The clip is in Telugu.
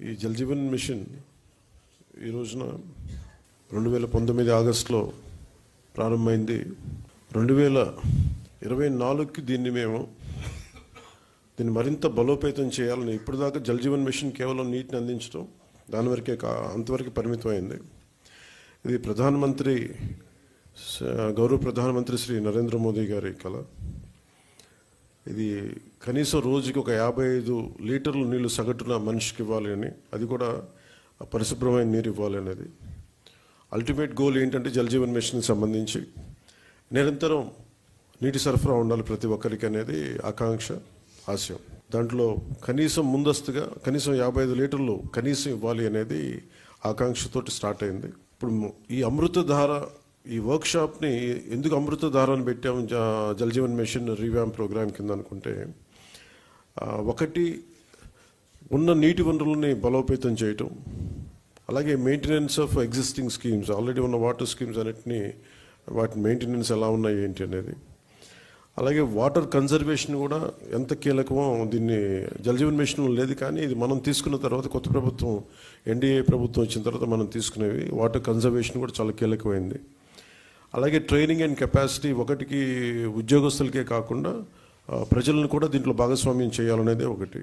ఈ జల్ జీవన్ మిషన్ ఈ రోజున 2019 ఆగస్టులో ప్రారంభమైంది. 2024కి దీన్ని మరింత బలోపేతం చేయాలని. ఇప్పుడు దాకా జల్ జీవన్ మిషన్ కేవలం నీటిని అందించడం దాని వరకే అంతవరకు పరిమితమైంది. ఇది గౌరవ ప్రధానమంత్రి శ్రీ నరేంద్ర మోదీ గారి కళ. ఇది కనీసం రోజుకి ఒక 55 లీటర్ల నీళ్లు సగటున మనిషికి ఇవ్వాలి అని, అది కూడా పరిశుభ్రమైన నీరు ఇవ్వాలి అనేది. అల్టిమేట్ గోల్ ఏంటంటే జల్ జీవన్ మిషన్కి సంబంధించి నిరంతరం నీటి సరఫరా ఉండాలి ప్రతి ఒక్కరికి అనేది ఆకాంక్ష, ఆశయం. దాంట్లో కనీసం ముందస్తుగా కనీసం 55 లీటర్లు కనీసం ఇవ్వాలి అనేది ఆకాంక్షతోటి స్టార్ట్ అయింది. ఇప్పుడు ఈ అమృతధార ఈ వర్క్షాప్ని ఎందుకు అమృతధార అని పెట్టాము Jal Jeevan mission revamp programme కింద అనుకుంటే, ఒకటి ఉన్న నీటి వనరులని బలోపేతం చేయటం, అలాగే maintenance of existing schemes, already ఉన్న వాటర్ స్కీమ్స్ అన్నిటినీ వాటి మెయింటెనెన్స్ ఎలా ఉన్నాయి ఏంటి అనేది, అలాగే వాటర్ కన్జర్వేషన్ కూడా ఎంత కీలకమో. దీన్ని జల్ జీవన్ మిషన్ లేదు, కానీ ఇది మనం తీసుకున్న తర్వాత కొత్త ప్రభుత్వం ఎన్డీఏ ప్రభుత్వం వచ్చిన తర్వాత మనం తీసుకునేవి వాటర్ కన్జర్వేషన్ కూడా చాలా కీలకమైంది. అలాగే ట్రైనింగ్ అండ్ కెపాసిటీ, ఒకటికి ఉద్యోగస్తులకే కాకుండా ప్రజలను కూడా దీంట్లో భాగస్వామ్యం చేయాలనేది ఒకటి.